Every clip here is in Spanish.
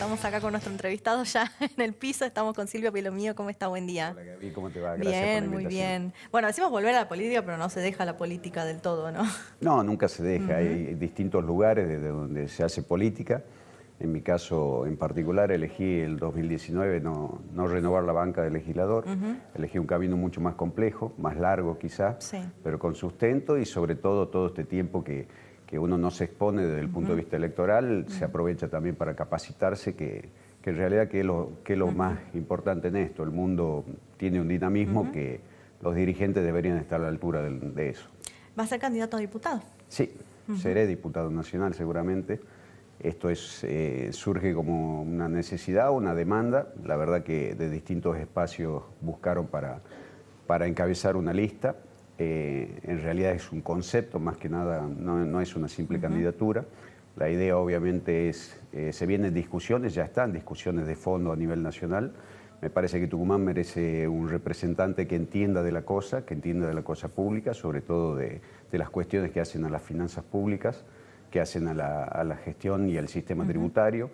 Estamos acá con nuestro entrevistado ya en el piso. Estamos con Silvio Pilomío. ¿Cómo está? Buen día. Hola Gaby, ¿cómo te va? Gracias por la Bien, invitación. muy bien. Bueno, decimos volver a la política, pero no se deja la política del todo, ¿no? No, nunca se deja. Hay distintos lugares desde donde se hace política. En mi caso en particular elegí el 2019 no renovar la banca de legislador. Elegí un camino mucho más complejo, más largo quizás, Sí. pero con sustento y sobre todo este tiempo que uno no se expone desde el punto de vista electoral, se aprovecha también para capacitarse, que en realidad que es lo más importante en esto. El mundo tiene un dinamismo que los dirigentes deberían estar a la altura de eso. ¿Va a ser candidato a diputado? Sí, seré diputado nacional seguramente. Esto surge como una necesidad, una demanda. La verdad que de distintos espacios buscaron para encabezar una lista. En realidad es un concepto, más que nada, no es una simple candidatura. La idea obviamente se vienen discusiones, ya están discusiones de fondo a nivel nacional. Me parece que Tucumán merece un representante que entienda de la cosa pública, sobre todo de las cuestiones que hacen a las finanzas públicas, que hacen a la gestión y al sistema tributario.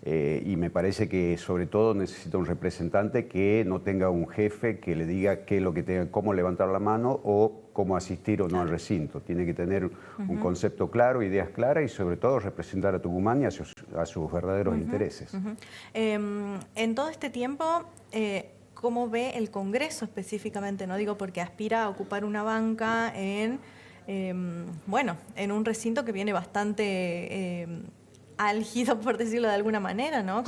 Y me parece que sobre todo necesita un representante que no tenga un jefe que le diga qué es lo que tenga, cómo levantar la mano o cómo asistir o no al recinto. Tiene que tener un concepto claro, ideas claras y sobre todo representar a Tucumán y a sus verdaderos intereses. En todo este tiempo, ¿cómo ve el Congreso específicamente? No digo porque aspira a ocupar una banca en un recinto que viene bastante álgido, por decirlo de alguna manera, ¿no?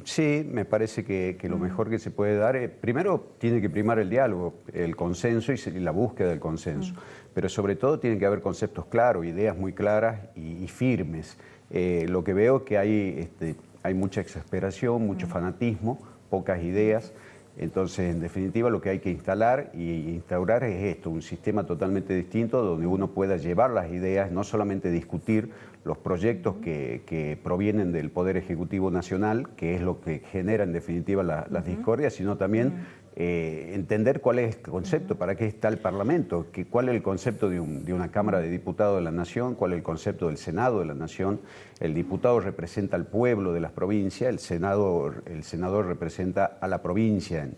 Sí, me parece que lo mejor que se puede dar es, primero tiene que primar el diálogo, el consenso y la búsqueda del consenso, pero sobre todo tienen que haber conceptos claros, ideas muy claras y firmes. Lo que veo es que hay mucha exasperación, mucho fanatismo, pocas ideas. Entonces, en definitiva, lo que hay que instalar y instaurar es esto, un sistema totalmente distinto donde uno pueda llevar las ideas, no solamente discutir los proyectos que provienen del Poder Ejecutivo Nacional, que es lo que genera en definitiva las discordias, sino también entender cuál es el concepto, para qué está el Parlamento, cuál es el concepto de una Cámara de Diputados de la Nación, cuál es el concepto del Senado de la Nación. El diputado representa al pueblo de las provincias, el senador representa a la provincia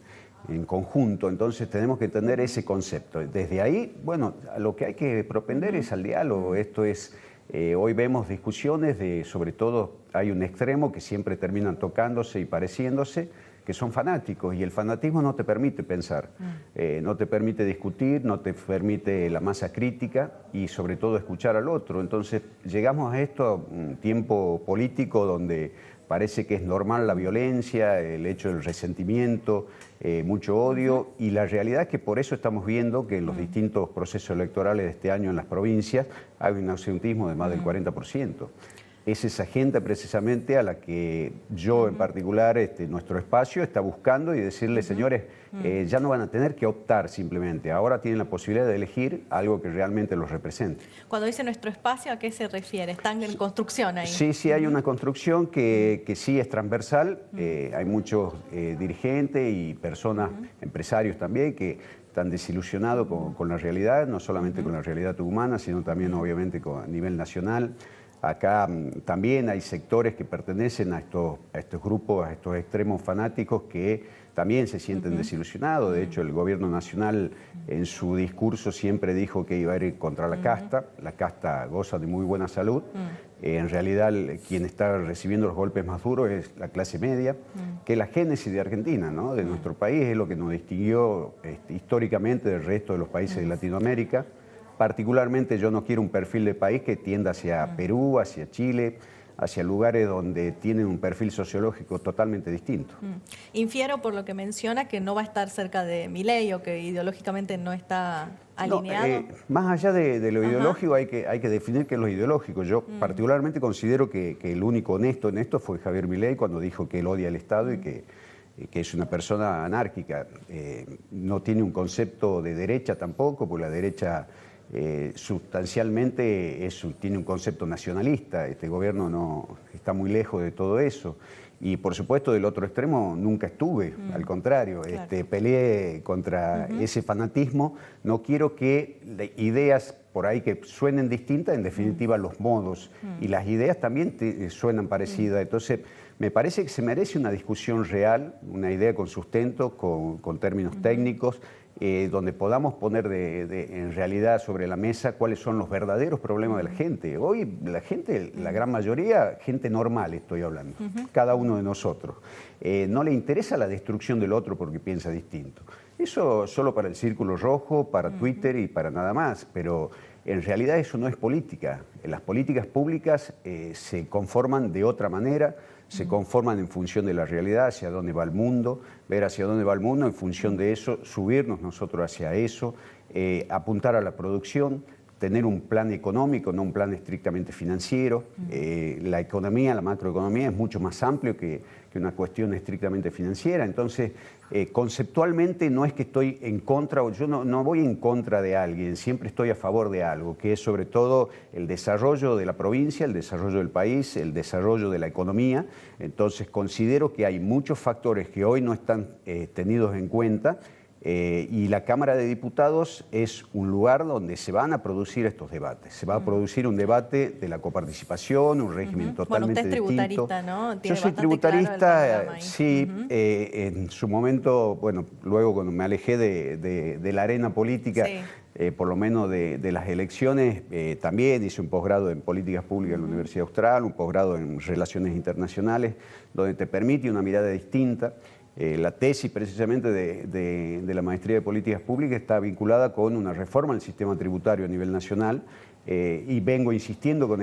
en conjunto. Entonces tenemos que tener ese concepto. Desde ahí, bueno, lo que hay que propender es al diálogo. Esto es, hoy vemos discusiones sobre todo hay un extremo que siempre terminan tocándose y pareciéndose, que son fanáticos, y el fanatismo no te permite pensar, no te permite discutir, no te permite la masa crítica y sobre todo escuchar al otro. Entonces llegamos a esto, a un tiempo político donde parece que es normal la violencia, el hecho del resentimiento, mucho odio, y la realidad es que por eso estamos viendo que en los distintos procesos electorales de este año en las provincias hay un ausentismo de más del 40%. Es esa gente precisamente a la que yo en particular, nuestro espacio está buscando y decirle, señores, ya no van a tener que optar simplemente, ahora tienen la posibilidad de elegir algo que realmente los represente. Cuando dice nuestro espacio, ¿a qué se refiere? ¿Están en construcción ahí? Sí, hay una construcción que sí es transversal, hay muchos dirigentes y personas, empresarios también, que están desilusionados con la realidad, no solamente con la realidad tucumana, sino también obviamente a nivel nacional. Acá también hay sectores que pertenecen a estos grupos, a estos extremos fanáticos que también se sienten desilusionados. De hecho, el gobierno nacional en su discurso siempre dijo que iba a ir contra la casta. La casta goza de muy buena salud. En realidad, quien está recibiendo los golpes más duros es la clase media, que es la génesis de Argentina, ¿no? De nuestro país, es lo que nos distinguió históricamente del resto de los países de Latinoamérica. Particularmente yo no quiero un perfil de país que tienda hacia Perú, hacia Chile, hacia lugares donde tienen un perfil sociológico totalmente distinto. Infiero por lo que menciona que no va a estar cerca de Milei o que ideológicamente no está alineado. Más allá de lo ideológico hay que definir qué es lo ideológico. Yo particularmente considero que el único honesto en esto fue Javier Milei cuando dijo que él odia al Estado y que es una persona anárquica. No tiene un concepto de derecha tampoco, porque la derecha sustancialmente tiene un concepto nacionalista. Este gobierno no está muy lejos de todo eso. Y por supuesto del otro extremo nunca estuve, al contrario, Claro. Peleé contra ese fanatismo. No quiero que ideas por ahí que suenen distintas, en definitiva los modos y las ideas también suenan parecidas. Entonces Me parece que se merece una discusión real, una idea con sustento, con términos técnicos, donde podamos poner en realidad sobre la mesa cuáles son los verdaderos problemas de la gente. Hoy la gente, la gran mayoría, gente normal estoy hablando, cada uno de nosotros, no le interesa la destrucción del otro porque piensa distinto. Eso solo para el Círculo Rojo, para Twitter y para nada más, pero en realidad eso no es política. Las políticas públicas se conforman de otra manera, se conforman en función de la realidad, hacia dónde va el mundo, ver hacia dónde va el mundo, en función de eso, subirnos nosotros hacia eso, apuntar a la producción, tener un plan económico, no un plan estrictamente financiero. La economía, la macroeconomía es mucho más amplio que una cuestión estrictamente financiera. Entonces, conceptualmente no es que estoy en contra, o yo no voy en contra de alguien, siempre estoy a favor de algo, que es sobre todo el desarrollo de la provincia, el desarrollo del país, el desarrollo de la economía. Entonces, considero que hay muchos factores que hoy no están tenidos en cuenta. Y la Cámara de Diputados es un lugar donde se van a producir estos debates. Se va a producir un debate de la coparticipación, un régimen totalmente distinto. Bueno, usted es tributarista, ¿no? Yo soy tributarista, sí. En su momento, bueno, luego cuando me alejé de la arena política, por lo menos de las elecciones, también hice un posgrado en políticas públicas en la Universidad Austral, un posgrado en relaciones internacionales, donde te permite una mirada distinta. La tesis precisamente de la maestría de políticas públicas está vinculada con una reforma del sistema tributario a nivel nacional y vengo insistiendo con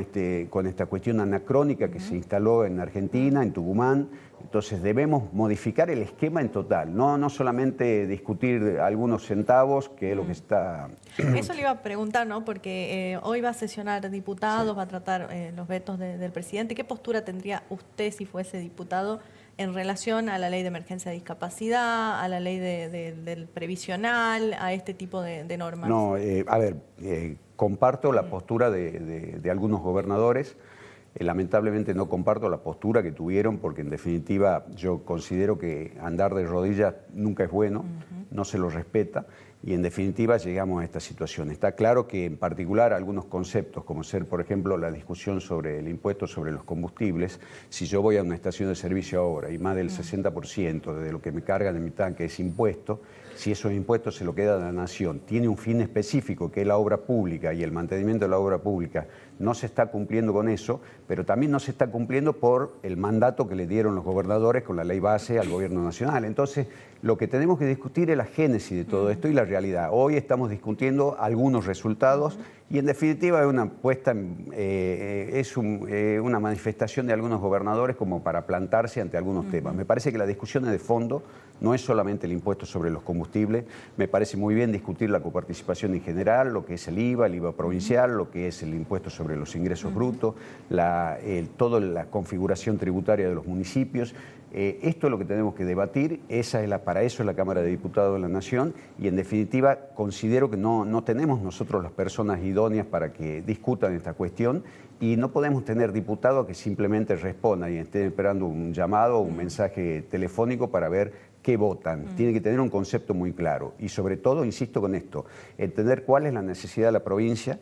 esta cuestión anacrónica que se instaló en Argentina, en Tucumán. Entonces debemos modificar el esquema en total, no solamente discutir algunos centavos, que es lo que está... Eso le iba a preguntar, ¿no? Porque hoy va a sesionar diputados, va a tratar los vetos del presidente. ¿Qué postura tendría usted si fuese diputado en relación a la ley de emergencia de discapacidad, a la ley del previsional, a este tipo de normas? No, a ver, comparto la postura de algunos gobernadores. Lamentablemente no comparto la postura que tuvieron porque en definitiva yo considero que andar de rodillas nunca es bueno, no se lo respeta y en definitiva llegamos a esta situación. Está claro que en particular algunos conceptos como ser por ejemplo la discusión sobre el impuesto sobre los combustibles, si yo voy a una estación de servicio ahora y más del 60% de lo que me cargan en mi tanque es impuesto, si esos impuestos se lo queda a la nación, tiene un fin específico que es la obra pública y el mantenimiento de la obra pública, no se está cumpliendo con eso, pero también no se está cumpliendo por el mandato que le dieron los gobernadores con la ley base al gobierno nacional. Entonces, lo que tenemos que discutir es la génesis de todo esto y la realidad. Hoy estamos discutiendo algunos resultados y en definitiva es una manifestación de algunos gobernadores como para plantarse ante algunos temas. Me parece que la discusión es de fondo, no es solamente el impuesto sobre los combustibles, me parece muy bien discutir la coparticipación en general, lo que es el IVA provincial, lo que es el impuesto sobre los ingresos brutos, toda la configuración tributaria de los municipios. Esto es lo que tenemos que debatir, para eso es la Cámara de Diputados de la Nación y en definitiva considero que no tenemos nosotros las personas idóneas para que discutan esta cuestión y no podemos tener diputados que simplemente respondan y estén esperando un llamado o un mensaje telefónico para ver qué votan. Tiene que tener un concepto muy claro y sobre todo, insisto con esto, entender cuál es la necesidad de la provincia,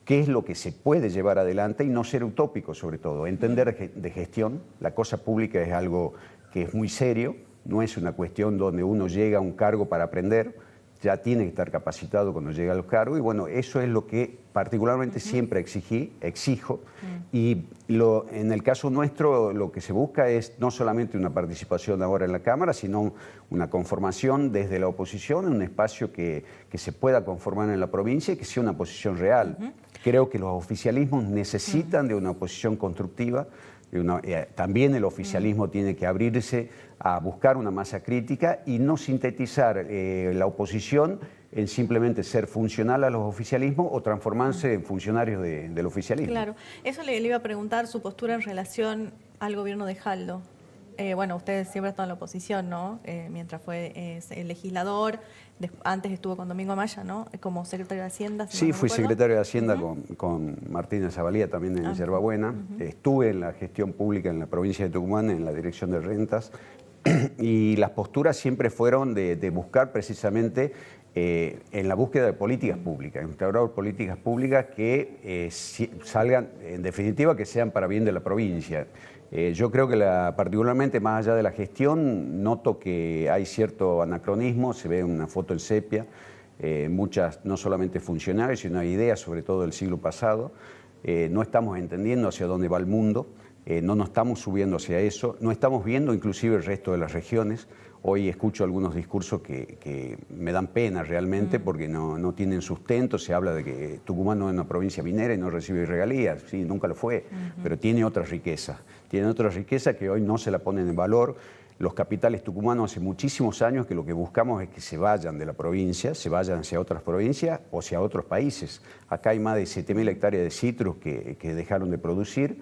qué es lo que se puede llevar adelante y no ser utópico sobre todo, entender de gestión. La cosa pública es algo que es muy serio, no es una cuestión donde uno llega a un cargo para aprender, ya tiene que estar capacitado cuando llega a los cargos y bueno, eso es lo que particularmente siempre exijo y en el caso nuestro lo que se busca es no solamente una participación ahora en la Cámara, sino una conformación desde la oposición, un espacio que se pueda conformar en la provincia y que sea una oposición real. Creo que los oficialismos necesitan de una oposición constructiva. También el oficialismo tiene que abrirse a buscar una masa crítica y no sintetizar la oposición en simplemente ser funcional a los oficialismos o transformarse en funcionarios del oficialismo. Claro, eso le iba a preguntar su postura en relación al gobierno de Jaldo. Bueno, usted siempre está en la oposición, ¿no? Mientras fue el legislador, antes estuvo con Domingo Amaya, ¿no? Como secretario de Hacienda. Sí, fui secretario de Hacienda con Martínez Zavalía, también en Yerbabuena. Estuve en la gestión pública en la provincia de Tucumán, en la Dirección de Rentas. y las posturas siempre fueron de buscar precisamente en la búsqueda de políticas públicas, instaurar políticas públicas que salgan, en definitiva, que sean para bien de la provincia. Yo creo que particularmente más allá de la gestión, noto que hay cierto anacronismo, se ve una foto en sepia, muchas, no solamente funcionarios, sino hay ideas, sobre todo del siglo pasado. No estamos entendiendo hacia dónde va el mundo, no nos estamos subiendo hacia eso, no estamos viendo inclusive el resto de las regiones. Hoy escucho algunos discursos que me dan pena realmente porque no tienen sustento. Se habla de que Tucumán no es una provincia minera y no recibe regalías. Sí, nunca lo fue, pero tiene otras riquezas. Tiene otras riquezas que hoy no se la ponen en valor. Los capitales tucumanos hace muchísimos años que lo que buscamos es que se vayan de la provincia, se vayan hacia otras provincias o hacia otros países. Acá hay más de 7.000 hectáreas de citrus que dejaron de producir.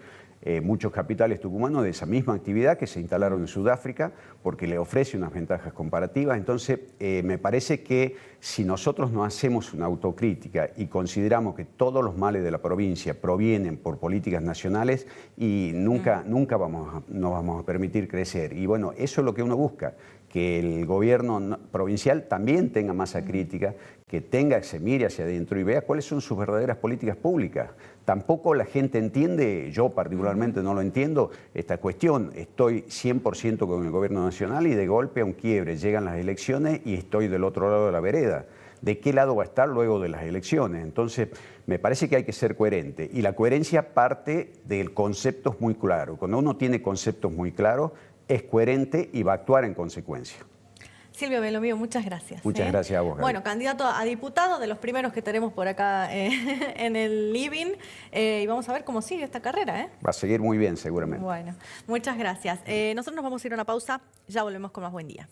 Muchos capitales tucumanos de esa misma actividad que se instalaron en Sudáfrica porque le ofrece unas ventajas comparativas. Entonces, me parece que si nosotros no hacemos una autocrítica y consideramos que todos los males de la provincia provienen por políticas nacionales y nunca nos vamos a permitir crecer. Y bueno, eso es lo que uno busca, que el gobierno provincial también tenga masa crítica, que se mire hacia adentro y vea cuáles son sus verdaderas políticas públicas. Tampoco la gente entiende, yo particularmente no lo entiendo, esta cuestión. Estoy 100% con el gobierno nacional y de golpe a un quiebre llegan las elecciones y estoy del otro lado de la vereda. ¿De qué lado va a estar luego de las elecciones? Entonces, me parece que hay que ser coherente. Y la coherencia parte de conceptos muy claros. Cuando uno tiene conceptos muy claros, es coherente y va a actuar en consecuencia. Silvio Belomiro, muchas gracias. Muchas gracias a vos, Gaby. Bueno, candidato a diputado, de los primeros que tenemos por acá en el living. Y vamos a ver cómo sigue esta carrera. Va a seguir muy bien, seguramente. Bueno, muchas gracias. Nosotros nos vamos a ir a una pausa. Ya volvemos con más Buen Día.